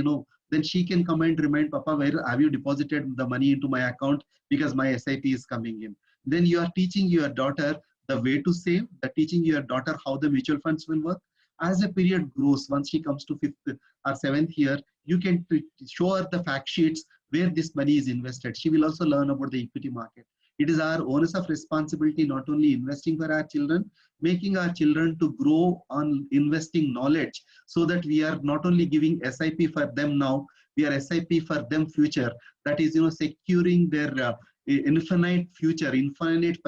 then she can come and remind, Papa, where have you deposited the money into my account because my SIP is coming in. Then you are teaching your daughter the way to save, teaching your daughter how the mutual funds will work. As a period grows, once she comes to 5th or 7th year, you can show her the fact sheets where this money is invested. She will also learn about the equity market. It is our onus of responsibility, not only investing for our children, making our children to grow on investing knowledge so that we are not only giving SIP for them now, we are SIP for them future. That is, securing their infinite future, infinite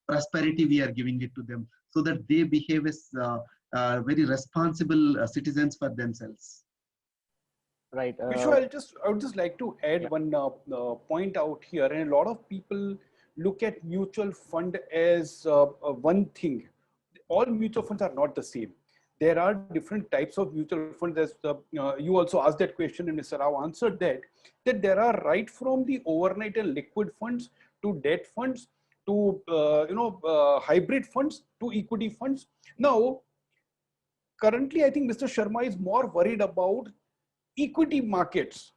prosperity we are giving it to them so that they behave as very responsible citizens for themselves. Right. Vishwa, I would just like to add one point out here. And a lot of people look at mutual fund as one thing. All mutual funds are not the same. There are different types of mutual funds. As you also asked that question, and Mr. Rao answered that there are right from the overnight and liquid funds to debt funds to hybrid funds to equity funds. Now, currently, I think Mr. Sharma is more worried about equity markets.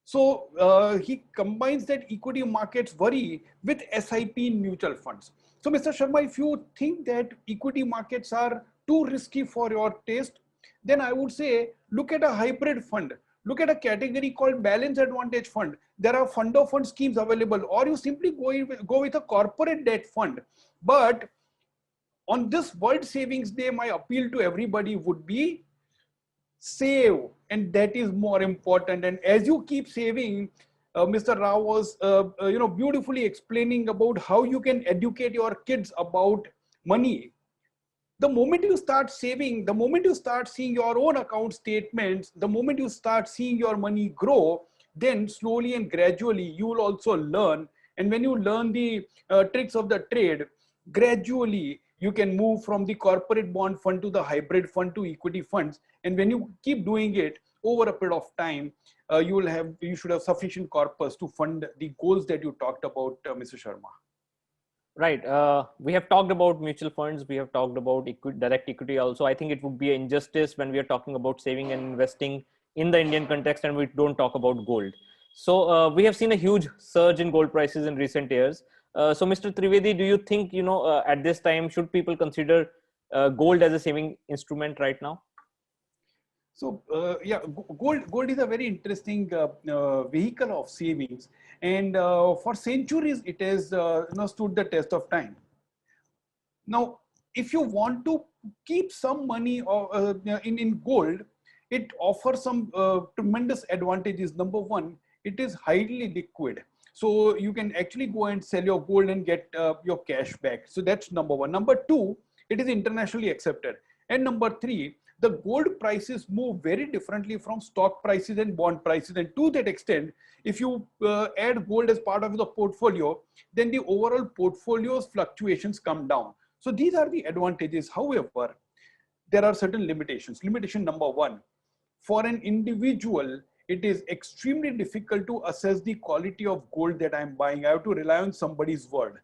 So he combines that equity markets worry with SIP in mutual funds. So Mr. Sharma, if you think that equity markets are too risky for your taste, then I would say look at a hybrid fund. Look at a category called balance advantage fund. There are fund of fund schemes available, or you simply go with a corporate debt fund. But on this World Savings Day, my appeal to everybody would be save, and that is more important. And as you keep saving, Mr. Rao was beautifully explaining about how you can educate your kids about money. The moment you start saving, the moment you start seeing your own account statements, the moment you start seeing your money grow, then slowly and gradually you will also learn. And when you learn the tricks of the trade, gradually You can move from the corporate bond fund to the hybrid fund to equity funds. And when you keep doing it over a period of time, you should have sufficient corpus to fund the goals that you talked about, Mr. Sharma. Right. We have talked about mutual funds. We have talked about direct equity also. I think it would be an injustice when we are talking about saving and investing in the Indian context and we don't talk about gold. So we have seen a huge surge in gold prices in recent years. So Mr. Trivedi, do you think, at this time, should people consider gold as a saving instrument right now? So yeah, gold is a very interesting vehicle of savings, and for centuries it has stood the test of time. Now, if you want to keep some money in gold, it offers some tremendous advantages. Number one, it is highly liquid. So you can actually go and sell your gold and get your cash back. So that's number one. Number two, it is internationally accepted. And number three, the gold prices move very differently from stock prices and bond prices. And to that extent, if you add gold as part of the portfolio, then the overall portfolio's fluctuations come down. So these are the advantages. However, there are certain limitations. Limitation number one, for an individual, it is extremely difficult to assess the quality of gold that I'm buying. I have to rely on somebody's word.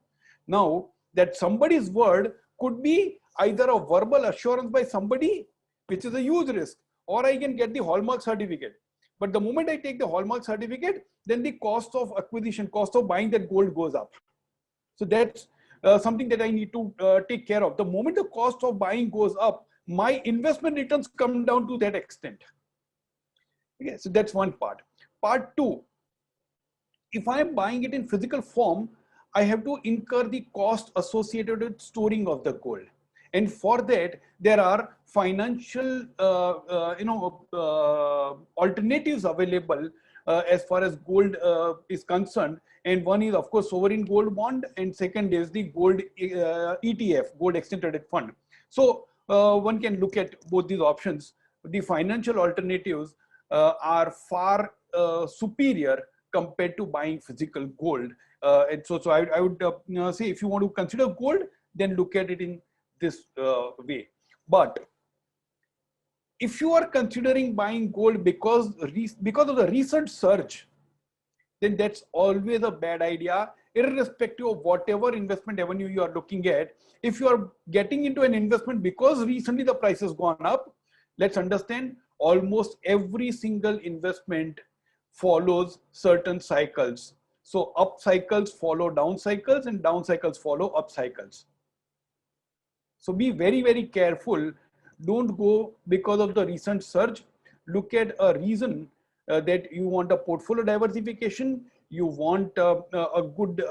Now, that somebody's word could be either a verbal assurance by somebody, which is a huge risk, or I can get the hallmark certificate. But the moment I take the hallmark certificate, then the cost of acquisition, cost of buying that gold goes up. So that's something that I need to take care of. The moment the cost of buying goes up, my investment returns come down to that extent. Okay, so that's one part. Part two, if I am buying it in physical form, I have to incur the cost associated with storing of the gold. And for that, there are financial, alternatives available as far as gold is concerned. And one is, of course, sovereign gold bond, and second is the gold ETF, gold exchange traded fund. So one can look at both these options. The financial alternatives are far superior compared to buying physical gold. And so I would say, if you want to consider gold, then look at it in this way. But if you are considering buying gold because of the recent surge, then that's always a bad idea, irrespective of whatever investment avenue you are looking at. If you are getting into an investment because recently the price has gone up, let's understand almost every single investment follows certain cycles. So up cycles follow down cycles and down cycles follow up cycles. So be very, very careful. Don't go because of the recent surge. Look at a reason that you want a portfolio diversification. You want a good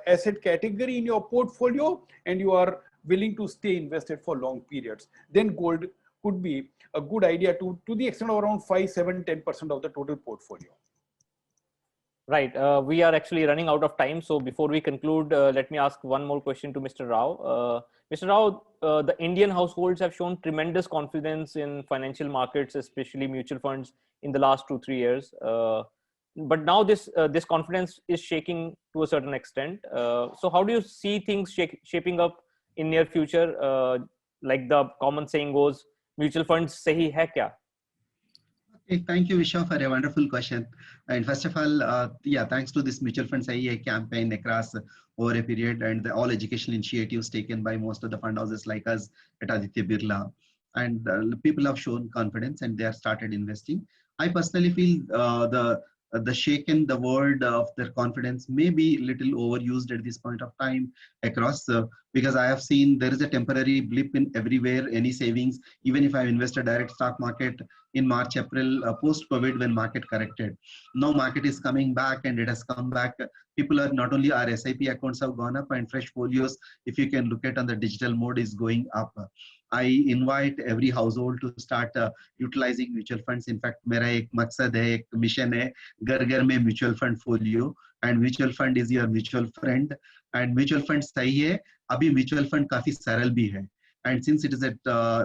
asset category in your portfolio, and you are willing to stay invested for long periods. Then gold could be a good idea to the extent of around 5, 7, 10% of the total portfolio. Right. We are actually running out of time. So before we conclude, let me ask one more question to Mr. Rao. Mr. Rao, the Indian households have shown tremendous confidence in financial markets, especially mutual funds, in the last 2-3 years. But now this confidence is shaking to a certain extent. So how do you see things shaping up in near future? Like the common saying goes, mutual funds sahi hai kya? Okay, thank you, Vishwa, for a wonderful question. And first of all, yeah, thanks to this mutual fund SAI campaign across over a period and all educational initiatives taken by most of the fund houses like us at Aditya Birla. And people have shown confidence and they have started investing. I personally feel the shaken, the word of their confidence may be little overused at this point of time across, because I have seen there is a temporary blip in everywhere, any savings, even if I've invested direct stock market in March, April, post-COVID when market corrected. Now market is coming back and it has come back. People are not only our SIP accounts have gone up and fresh folios, if you can look at on the digital mode, is going up. I invite every household to start utilizing mutual funds. In fact, मेरा एक मकसद है, एक mission है, घर घर में mutual fund folio, and mutual fund is your mutual friend. And mutual fund सही है, अभी mutual fund काफी सरल भी है. And since it is at,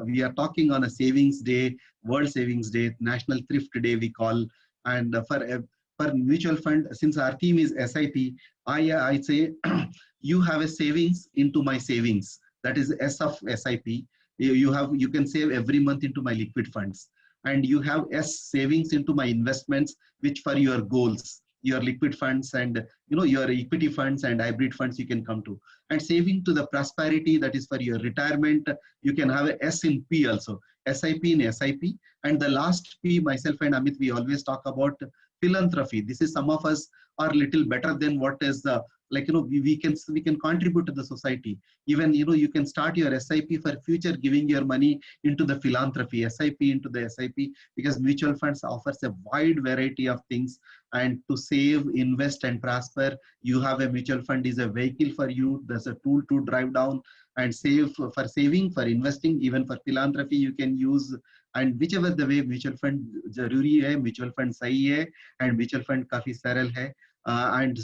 we are talking on a savings day, World Savings Day, National Thrift Day we call, and for mutual fund, since our theme is SIP, I say, you have a savings into my savings. that is S of SIP. You can save every month into my liquid funds, and you have S savings into my investments, which for your goals, your liquid funds, and your equity funds and hybrid funds you can come to. And saving to the prosperity, that is for your retirement, you can have a S in P also, SIP in SIP. And the last P, myself and Amit, we always talk about philanthropy. This is, some of us are little better than what is the, we can contribute to the society. Even you can start your SIP for future, giving your money into the philanthropy, SIP into the SIP, because mutual funds offers a wide variety of things. And to save, invest, and prosper, you have a mutual fund is a vehicle for you. There's a tool to drive down and save, for saving, for investing, even for philanthropy you can use. And whichever the way, mutual fund जरूरी है, mutual fund सही है, and mutual fund काफी सरल है. And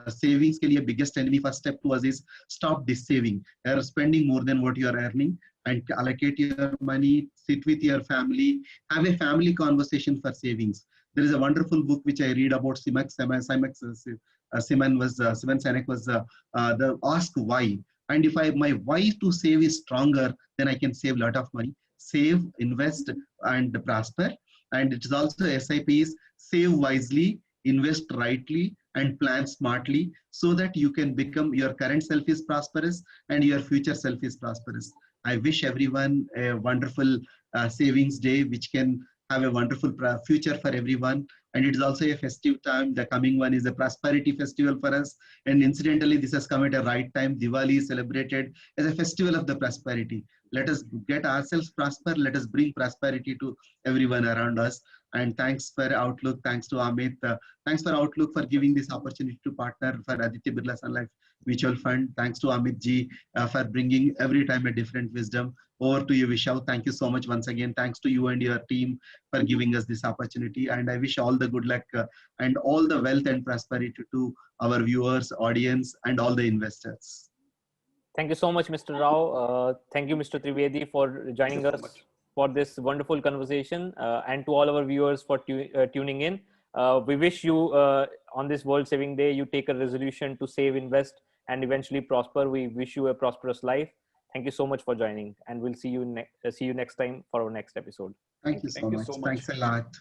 savings के लिए biggest enemy, first step to us is stop this saving. You're spending more than what you are earning, and allocate your money, sit with your family, have a family conversation for savings. There is a wonderful book which I read about Simon Sinek was the Ask Why. And if my why to save is stronger, then I can save a lot of money. Save, invest, and prosper. And it is also SIPs, save wisely, invest rightly, and plan smartly, so that you can become, your current self is prosperous and your future self is prosperous. I wish everyone a wonderful savings day, which can have a wonderful future for everyone. And it is also a festive time. The coming one is a prosperity festival for us. And incidentally, this has come at a right time. Diwali is celebrated as a festival of the prosperity. Let us get ourselves prosper. Let us bring prosperity to everyone around us. And thanks for Outlook. Thanks to Amit. Thanks for Outlook for giving this opportunity to partner for Aditya Birla Sun Life Mutual Fund. Thanks to Amit ji for bringing every time a different wisdom. Over to you, Vishal. Thank you so much once again. Thanks to you and your team for giving us this opportunity. And I wish all the good luck and all the wealth and prosperity to our viewers, audience, and all the investors. Thank you so much, Mr. Rao. Thank you, Mr. Trivedi, for joining us for this wonderful conversation, and to all our viewers for tuning in. We wish you on this World Saving Day, you take a resolution to save, invest, and eventually prosper. We wish you a prosperous life. Thank you so much for joining, and we'll see you next time for our next episode. Thank you so much. Thanks a lot.